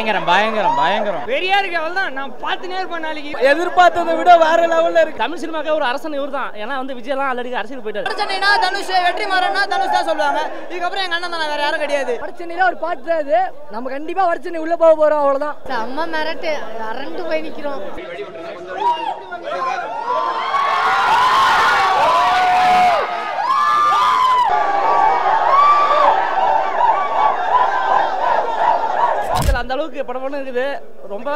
பயங்கரம் பயங்கரம் பயங்கரம் வெறியா இருக்கு. அவள்தான் நான் பார்த்துனே இருப்பேன். நாளைக்கு எதிர்பார்த்ததை விட வேற லெவல்ல இருக்கு. தமிழ் சினிமாக்கே ஒரு அரசன் இவர் தான். ஏன்னா வந்து விஜயெல்லாம் ஆல்ரெடி அரசியல் போயிட்டாரு. சென்னைனா தனுஷ், வெற்றிமாறன்னா தனுஷ் தான் சொல்லுவாங்க. இதுக்கப்புறம் எங்க அண்ணன் தான், வேற யாரும் கிடையாது. வடச்சென்னையில ஒரு பாட்டு தான் இது. நம்ம கண்டிப்பா வடச்சென்னை உள்ள போக போறோம், அவ்வளவுதான். செம்ம மிரட்டு, அரண்டு போய் நிக்கிறோம். அந்த அளவுக்கு படம் இருக்குது. ரொம்ப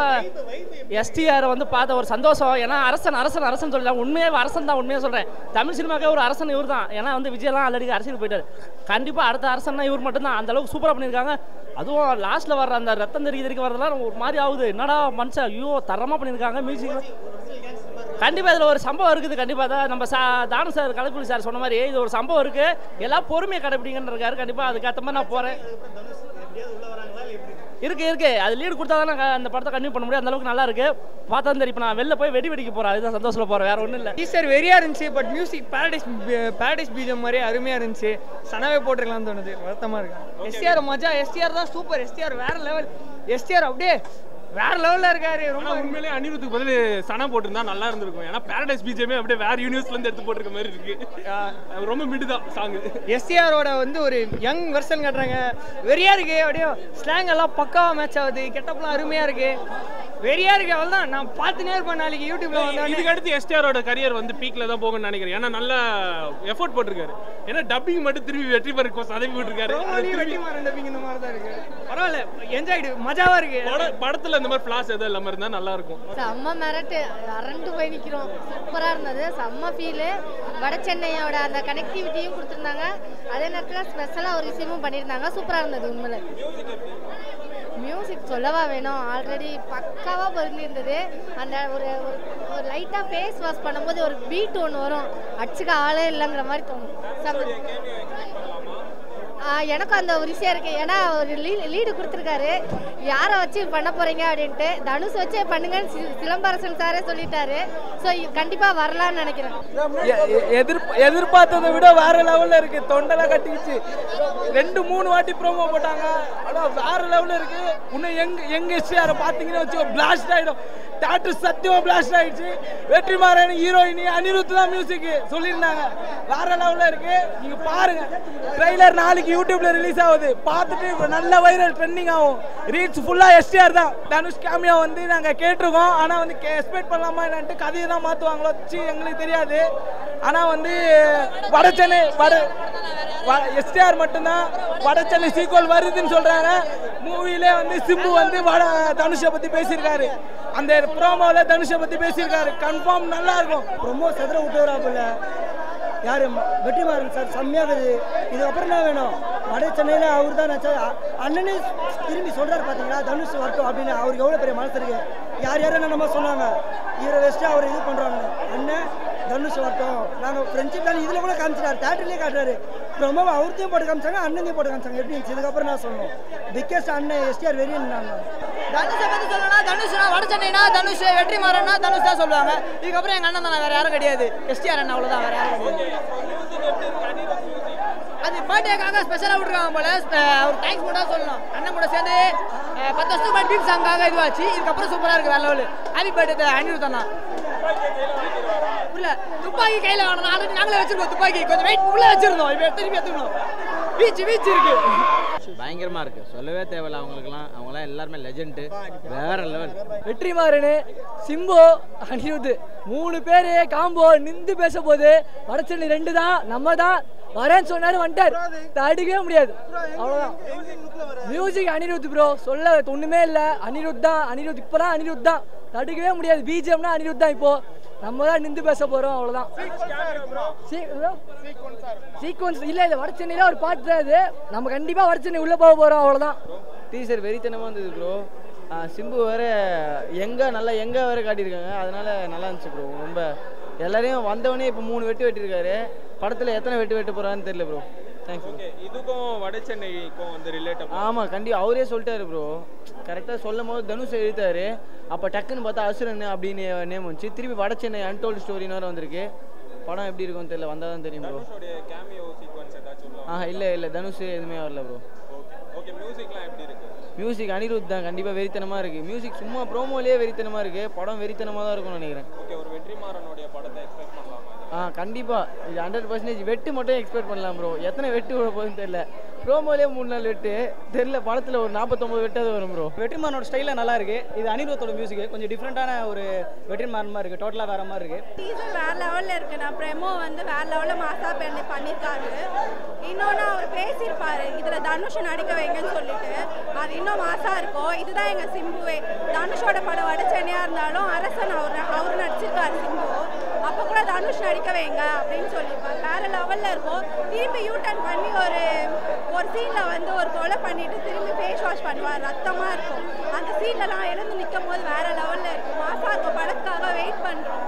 எஸ்டிஆர் வந்து பார்த்த ஒரு சந்தோஷம். ஏன்னா அரசன் அரசன் அரசன் சொல்லலாம். உண்மையாக அரசன் தான், உண்மையாக சொல்கிறேன். தமிழ் சினிமாக்கே ஒரு அரசன் இவர் தான். ஏன்னா வந்து விஜயெல்லாம் ஆல்ரெடி அரசியல் போயிட்டாரு. கண்டிப்பாக அடுத்த அரசன்னா இவர் மட்டும்தான். அந்த அளவுக்கு சூப்பராக பண்ணியிருக்காங்க. அதுவும் லாஸ்ட்டில் வர்ற அந்த ரத்தம் தெரிக்க வரதெல்லாம் ஒரு மாதிரி ஆகுது. என்னடா மனுஷன், ஐயோ தரமாக பண்ணியிருக்காங்க. மியூசிக் கண்டிப்பாக இதில் ஒரு சம்பவம் இருக்குது. கண்டிப்பாக தான் நம்ம தானு சார், கலைப்புலி சார் சொன்ன மாதிரி இது ஒரு சம்பவம் இருக்குது. எல்லாம் பொறுமையை கடைப்பிடிங்கன்னு இருக்காரு. கண்டிப்பாக அதுக்கேற்ற மாதிரி நான் போகிறேன். இருக்கு அது லீடு கொடுத்தா தான் நாங்கள் அந்த படத்தை கன்டினியூ பண்ண முடியும். அந்த அளவுக்கு நல்லா இருக்கு. பார்த்தா தெரியும். இப்போ நான் வெளில போய் வெடிக்க போகிறேன். அதுதான் சந்தோஷத்தில் போகிறேன், வேற ஒன்றும் இல்லை. டீசர் வெறியா இருந்துச்சு. பட் மியூசிக் பேரடைஸ் பீஜம் மாதிரி அருமையா இருந்துச்சு. சனவே போட்டுருக்கலாம்னு தோணுது. வருத்தமா இருக்கு. எஸ்டிஆர் மஜா. எஸ்டிஆர் தான் சூப்பர். எஸ்டிஆர் வேற லெவல். எஸ்டிஆர் அப்படியே வேற லெவல்ல இருக்காரு. ரொம்ப உண்மையிலேயே அனிருத்துக்கு பதில் சனா போட்டிருந்தா நல்லா இருந்திருக்கும். ஏன்னா பேரடைஸ் பிஜிஎம்மே அப்படியே வேற யூனிவர்ஸ்ல இருந்து எடுத்து போட்டிருக்க மாதிரி இருக்கு. ரொம்ப மிடுதான் சாங். எஸ்டிஆரோட வந்து ஒரு யங் வெர்ஷன் காட்டுறாங்க. வெறியா இருக்கு. அப்படியே ஸ்லாங் எல்லாம் பக்காவா மேட்ச் ஆகுது. கெட்டப்லாம் அருமையா இருக்கு. வெறியா இருக்கு. அவள் தான் நான் பார்த்துனே இருப்பேன். நாளைக்கு யூடியூப்ல வந்து இதுக்கு அடுத்து எஸ்டிஆரோட கரியர் வந்து பீக்ல தான் போகும்னு நினைக்கிறேன். ஏன்னா நல்லா எஃபோர்ட் போட்டிருக்காரு. ஏன்னா டப்பிங் மட்டும் திரும்பி வெற்றிமாறன் சதவி விட்டுருக்காரு. வெற்றிமாறன் டப்பிங் இந்த மாதிரி தான் இருக்கு. பரவாயில்ல, என்ஜாய்டு, மஜாவா இருக்கு. படத்துல இந்த மாதிரி பிளாஸ் எதுவும் இல்லாம இருந்தா நல்லா இருக்கும். செம்ம மிரட்டு, அரண்டு போய் நிக்கிறோம். சூப்பரா இருந்தது. செம்ம ஃபீலு. வட சென்னையோட அந்த கனெக்டிவிட்டியும் கொடுத்துருந்தாங்க. அதே நேரத்தில் ஸ்பெஷலாக ஒரு விஷயமும் பண்ணியிருந்தாங்க. சூப்பராக இருந்தது. உண்மையில மியூசிக் சொல்லவா வேணும். ஆல்ரெடி பக்காவாக பொருந்திருந்தது. அந்த ஒரு ஒரு லைட்டாக ஃபேஸ் வாஷ் பண்ணும்போது ஒரு பீட் ஒன்று வரும். அடிச்சுக்க ஆளே இல்லைங்கிற மாதிரி தோணும். எனக்கும் அந்த ஒரு விஷயம் இருக்குது. ஏன்னா ஒரு லீடு கொடுத்துருக்காரு. யாரை வச்சு பண்ண போகிறீங்க அப்படின்ட்டு. தனுஷ் வச்சு பண்ணுங்கன்னு சிலம்பரசன் சாரே சொல்லிட்டாரு. ஸோ கண்டிப்பாக வரலான்னு நினைக்கிறேன். எதிர்பார்த்ததை விட வேற லெவல்ல இருக்கு. தொண்டெல்லாம் கட்டிக்கிச்சு. 2-3 வாட்டி ப்ரோமோ போட்டாங்க. ஆனால் வேற லெவல்ல இருக்கு. இன்னும் எங்க எஸ்டிஆரை பார்த்தீங்கன்னு வச்சு பிளாஸ்ட் ஆகிடும். தேட்டர் சத்தியமா பிளாஸ்ட் ஆயிடுச்சு. வெற்றிமாறன் ஹீரோயினி, அனிருத் தான் மியூசிக் சொல்லியிருந்தாங்க. வேற லெவல்ல இருக்கு. நீங்க பாருங்க. ட்ரெய்லர் நாளைக்கு யூடியூப்ல ரிலீஸ் ஆகுது. பார்த்துட்டு நல்ல வைரல் ட்ரெண்டிங் ஆகும். ரீச் ஃபுல்லா எஸ்டிஆர் தான். தனுஷ் கேமியா வந்து நாங்க கேட்டிருக்கோம். ஆனா வந்து எக்ஸ்பெக்ட் பண்ணலாமா என்னன்ட்டு கதையை தான் மாத்துவாங்களோ எங்களுக்கு தெரியாது. ஆனா வந்து வடச்சென்னை எஸ்டிஆர் மட்டும்தான் வடச்சென்னை சீக்வல் வருதுன்னு சொல்றாங்க. மூவிலே வந்து சிம்பு வந்து தனுஷை பத்தி பேசியிருக்காரு. அந்த ப்ரோமோல தனுஷை பத்தி பேசியிருக்காரு. கன்ஃபார்ம் நல்லா இருக்கும். ப்ரோமோ சதுர விட்டுவராப்புல யாரு வெற்றிமாறன் சார் செம்மையாகுது. இதுக்கப்புறம் என்ன வேணும்? வட சென்னையில் அவர் தான் நினச்சா அண்ணனே திரும்பி சொல்கிறாரு. பார்த்தீங்களா, தனுஷ் வரட்டும் அப்படின்னு. அவருக்கு எவ்வளோ பெரிய மனசு இருக்கு. யார் யாரும் நம்ம சொன்னாங்க இவரை வச்சுட்டு அவர் இது பண்ணுறாங்க. அண்ணன் தனுஷ் வரட்டும், நாங்கள் ஃப்ரெண்ட்ஷிப் தான் இதில் கூட காமிச்சிட்டாரு. தேட்டர்லேயே காட்டுறாரு. ரொம்ப அவர்த்தையும் போட்டு காமிச்சாங்க, அண்ணனையும் போட்டு காமிச்சாங்க. எப்படி இருந்துச்சு? இதுக்கப்புறம் நான் சொல்லணும் பிக்கஸ்ட் அண்ணன் எஸ்டிஆர் வெறியன். நாங்கள் தனுஷை பற்றி சொல்லணும்னா தனுஷ்னா வட சென்னைனா தனுஷ், வெற்றிமாறன்னா தனுஷ் தான் சொல்லுவாங்க. இதுக்கப்புறம் எங்கள் அண்ணன் தான், வேற யாரும் கிடையாது. எஸ்டிஆர் அண்ணன் அவ்வளோதான், வேற யாரும் கிடையாது. அது பர்த்டேக்காக ஸ்பெஷலாக விட்டுருக்காங்க போல. அவர் தேங்க்ஸ் மட்டும் சொல்லணும். அண்ணன் கூட சேர்ந்து 10 வருஷத்துக்கு முன்னாடி பீப் சாங்காக இதுவாச்சு. இதுக்கப்புறம் சூப்பராக இருக்குது. வேற லெவலு. ஹாப்பி பர்த்டே அனிருத் அண்ணா. புரியல, துப்பாக்கி கையில் வேணும். நாங்களே வச்சிருக்கோம் துப்பாக்கி. கொஞ்சம் வெயிட் உள்ள வச்சிருந்தோம். இப்போ திருப்பி எடுத்துக்கணும். பீச் இருக்கு. பயங்கரமா இருக்கு. சொல்லவே தேவையில்ல. அவங்களாம் எல்லாருமே லெஜெண்ட். வேற லெவல். வெற்றிமாறன், சிம்பு, அனிருத் 3 பேரு காம்போ நின்று பேச போது. வடச்சென்னை 2 தான். நம்ம தான் வரேன்னு சொன்னாரு, வந்துட்டார். தடுக்கவே முடியாது. அவ்வளோதான். Music Anirudh bro. சொல்ல ஒண்ணுமே இல்லை. அனிருத் தான். அனிருத் இப்போதான் அனிருத் தான். தடுக்கவே முடியாது. பிஜிஎம்னா அனிருத் தான். இப்போ நம்ம தான் நின்று பேச போறோம். அவ்வளோதான். சீக்வன்ஸ் இல்லை. வட சென்னையில ஒரு பாட்டு தான் அது. நம்ம கண்டிப்பா வட சென்னை உள்ள போக போறோம். அவ்வளோதான். டீசர் வெறித்தனமா இருந்தது ப்ரோ. சிம்பு வேற நல்லா வேற காட்டியிருக்காங்க. அதனால நல்லா இருந்துச்சு ப்ரோ. ரொம்ப எல்லாரையும் வந்தவனே இப்போ 3 வெட்டிருக்காரு. படத்தில் எத்தனை வெட்ட போறான்னு தெரியல ப்ரோ. தேங்க்ஸ். இதுக்கும் வட சென்னைக்கும் வந்து ரிலேட்டட். ஆமாம், கண்டிப்பாக அவரே சொல்லிட்டாரு ப்ரோ. கரெக்டாக சொல்லும் போது தனுஷ் எழுத்தாரு. அப்போ டக்குன்னு பார்த்தா அசுரன் அப்படின்னு நேம் வந்துச்சு. திருப்பி வட சென்னை அன்டோல்டு ஸ்டோரின்னு வேறு வந்திருக்கு. படம் எப்படி இருக்கும்னு தெரியல. வந்தால் தான் தெரியும் ப்ரோ. கேமியோ சீக்வென்ஸ் ஏதாச்சும் இல்லை தனுஷ் எதுவுமே வரல ப்ரோ. ஓகே மியூசிக்லாம் எப்படி இருக்கு? மியூசிக் அனிருத் தான் கண்டிப்பாக வெறித்தனமாக இருக்குது. மியூசிக் சும்மா ப்ரோமோலேயே வெறித்தனமாக இருக்குது. படம் வெறித்தனமாக தான் இருக்கும்னு நினைக்கிறேன். ஓகே, ஒரு வெற்றிமாறனுடைய படத்தை எக்ஸ்பெக்ட் பண்ணலாமா? கண்டிப்பாக இது 100% வெட்டு மட்டும் எக்ஸ்பெக்ட் பண்ணலாம் ப்ரோ. எத்தனை வெட்டு விட போகுதுன்னு தெரியல. ப்ரோமோலேயே 3-4 வெட்டு தெரியல. படத்தில் ஒரு 49 வெட்டாவது வரும் ப்ரோ. வெற்றிமாறனோட ஸ்டைலில் நல்லா இருக்கு. இது அனிருத்தோட மியூசிக் கொஞ்சம் டிஃப்ரெண்டான ஒரு வெற்றிமாறன் மாதிரி இருக்கு. டோட்டலாக வேற மாதிரி இருக்கு. டீசர் வேற லெவலில் இருக்கு. நான் ப்ரெமோ வந்து வேற லெவலில் மாசா பண்ணியிருக்காரு. இன்னொன்று அவர் பேசியிருப்பாரு இதில் தனுஷை நடிக்க வைங்கன்னு சொல்லிட்டு, அது இன்னும் மாசா இருக்கும். இதுதான் எங்கள் சிம்புவே. தனுஷோட படம் வட சென்னையாக இருந்தாலும் அரசன் அவர் நடிச்சிருக்காரு சிம்பு. அப்போ கூட தனுஷ் நடிக்க வைங்க அப்படின்னு சொல்லியிருப்பார். வேற லெவலில் இருக்கும். திரும்பி யூட்டர்ன் பண்ணி ஒரு சீனில் வந்து ஒரு கொலை பண்ணிட்டு திரும்பி ஃபேஸ் வாஷ் பண்ணுவார். ரத்தமாக இருக்கும். அந்த சீன்லலாம் எழுந்து நிற்கும் போது வேற லெவலில் இருக்கும். மாசா இருக்கும். படத்துக்காக வெயிட் பண்ணுறோம்.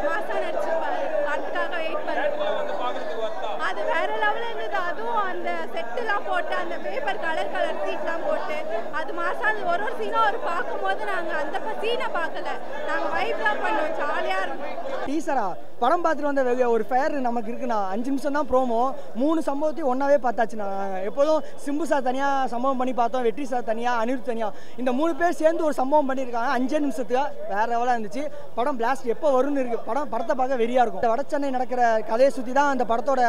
மாசா நடிச்சிருப்பாரு. படத்துக்காக வெயிட் பண்ணுறோம். அது வேற லெவலில் இருந்தது. அதுவும் அந்த செட்டுலாம் போட்டு அந்த பேப்பர் கலர் சீட்லாம் போட்டு அது மாசா ஒரு சீனாக ஒரு பார்க்கும்போது நாங்கள் அந்த சீனை பார்க்கல, நாங்கள் வைப்லாம் பண்ணோம். ஜாலியாக இருக்கும். டீசரா படம் பார்த்துட்டு வந்த ஒரு ஃபேர் நமக்கு இருக்குண்ணா. 5 நிமிஷம் தான் ப்ரோமோ. 3 சம்பவத்தையும் ஒன்றாவே பார்த்தாச்சுண்ணா. எப்போதும் சிம்பு சார் தனியாக சம்பவம் பண்ணி பார்த்தோம், வெற்றி சார் தனியாக, அனிருத் தனியாக. இந்த 3 பேர் சேர்ந்து ஒரு சம்பவம் பண்ணியிருக்காங்க. 5 நிமிஷத்துக்கு வேற லெவலாக இருந்துச்சு. படம் பிளாஸ்ட் எப்போ வரும்னு இருக்குது. படத்தை பார்க்க வெறியாக இருக்கும். வட சென்னை நடக்கிற கதையை சுற்றி தான் அந்த படத்தோட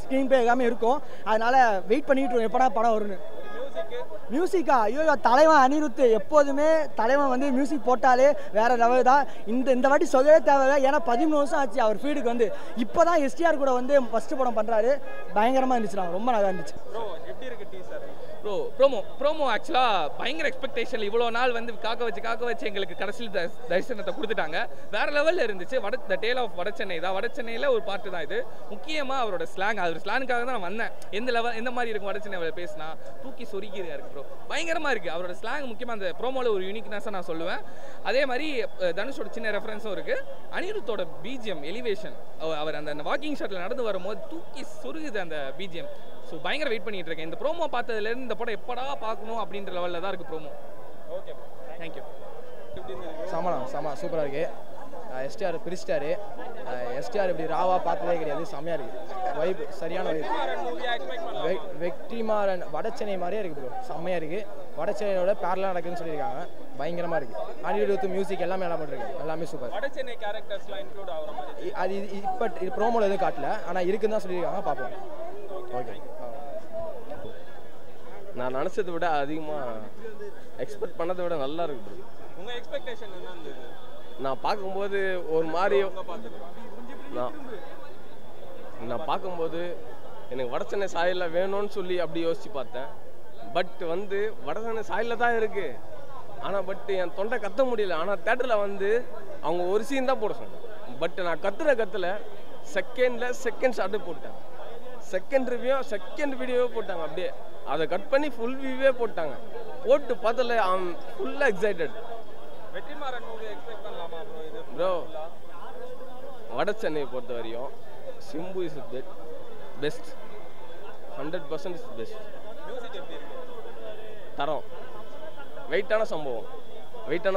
ஸ்க்ரீன் பிளே எல்லாமே இருக்கும். அதனால வெயிட் பண்ணிட்டு இருக்கோம் எப்படா படம் வரும்னு. மியூசிக்கா ஐயோ தலைவன் அனிருத். எப்போதுமே தலைவன் வந்து மியூசிக் போட்டாலே வேற லெவல் தான். இந்த வாட்டி சொல்லவே தேவையில்லை. ஏன்னா 13 வருஷம் ஆச்சு அவர் ஃபீல்டுக்கு வந்து. இப்போ தான் எஸ்டிஆர் கூட வந்து ஃபர்ஸ்ட் படம் பண்ணுறாரு. பயங்கரமாக இருந்துச்சுண்ணா. ரொம்ப நல்லா இருந்துச்சு. எப்படி இருக்கு டீசர்? ப்ரோ ப்ரோமோ ஆக்சுவலாக பயங்கர எக்ஸ்பெக்டேஷன். இவ்வளோ நாள் வந்து காக்க வச்சு எங்களுக்கு கடைசியில் தரிசனத்தை கொடுத்துட்டாங்க. வேறு லெவலில் இருந்துச்சு. த டேல் ஆஃப் வட சென்னை தான். வட சென்னையில் ஒரு பாட்டு தான் இது. முக்கியமாக அவரோட ஸ்லாங், அவர் ஸ்லாங்குக்காக தான் நான் வந்தேன். எந்த மாதிரி இருக்கும் வட சென்னை பேசினா தூக்கி சொருகிறியா இருக்கு ப்ரோ. பயங்கரமாக இருக்குது அவரோட ஸ்லாங். முக்கியமாக அந்த ப்ரோமோவில் ஒரு யூனிக்னஸாக நான் சொல்லுவேன். அதே மாதிரி தனுஷோட சின்ன ரெஃபரன்ஸும் இருக்குது. அனிருத்தோட பிஜிஎம் எலிவேஷன், அவர் அந்த வாக்கிங் ஷாட்டில் நடந்து வரும்போது தூக்கி சொருகுது அந்த பிஜிஎம். ஸோ பயங்கர வெயிட் பண்ணிட்டு இருக்கேன். இந்த ப்ரோமோ பார்த்ததுலேருந்து இந்த படம் எப்படா பார்க்கணும் அப்படின்ற லெவலில் தான் இருக்குது ப்ரோமோ. Okay, thank you. செம சூப்பராக இருக்குது. எஸ்டிஆர் பிரிச்சிட்டாரு. எஸ்டிஆர் இப்படி ராவா பார்த்ததே கிடையாது. செம்மையாக இருக்குது. வைப் சரியான வைப். வெற்றிமாறன் வட சென்னை மாதிரியே இருக்குது ப்ரோ. செம்மையாக இருக்குது. வட சென்னையோட பேரலாக நடக்குதுன்னு சொல்லியிருக்காங்க. பயங்கரமாக இருக்குது. அனிருத் மியூசிக் எல்லாமே நல்லா பண்ணிருக்காங்க. எல்லாமே சூப்பர். வட சென்னை கேரக்டர்ஸ்லாம் இன்க்ளூட் ஆகிற மாதிரி அது இப்போ இது ப்ரோமோவில் எதுவும் காட்டல, ஆனால் இருக்குன்னு தான் சொல்லியிருக்காங்க. பார்ப்போம். ஓகே. நான் நினச்சதை விட அதிகமாக எக்ஸ்பெக்ட் பண்ணதை விட நல்லா இருக்குது. உங்கள் எக்ஸ்பெக்டேஷன் என்ன இருந்தது? நான் பார்க்கும்போது ஒரு மாதிரி நான் பார்க்கும்போது எனக்கு வட சென்னை சாயலில் வேணும்னு சொல்லி அப்படி யோசித்து பார்த்தேன். பட் வந்து வட சென்னை சாயலில் தான் இருக்குது. ஆனால் என் தொண்டை கத்த முடியல. ஆனால் தேட்டரில் வந்து அவங்க ஒரு சீன் தான் போட சொன்னாங்க. நான் கத்துல செகண்ட் ஷாட்டு போட்டேன். செகண்ட் வீடியோவே போட்டாங்க. அப்படியே அதை கட் பண்ணி ஃபுல் வியூவே போட்டாங்க. போட்டு பார்த்தல ஃபுல்லாக எக்ஸைட்டட். வெற்றிமாறன் மூவி எக்ஸ்பெக்ட் பண்ணலாமா ப்ரோ? இது ப்ரோ வட சென்னையை பொறுத்த வரையும் Simbu is best. 100% is best. Music எப்படி இருக்கு? தரம். வெயிட்டான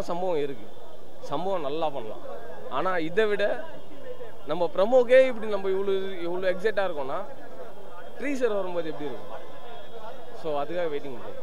சம்பவம் இருக்குது. சம்பவம் நல்லா பண்ணலாம். ஆனால் இதை விட நம்ம ப்ரமோக்கே இப்படி நம்ம இவ்வளோ எக்ஸைட்டாக இருக்கோம்னா ட்ரீசர் வரும்போது எப்படி இருக்கும்? ஸோ அதுக்காக வெயிட்டிங் பண்ணுறோம்.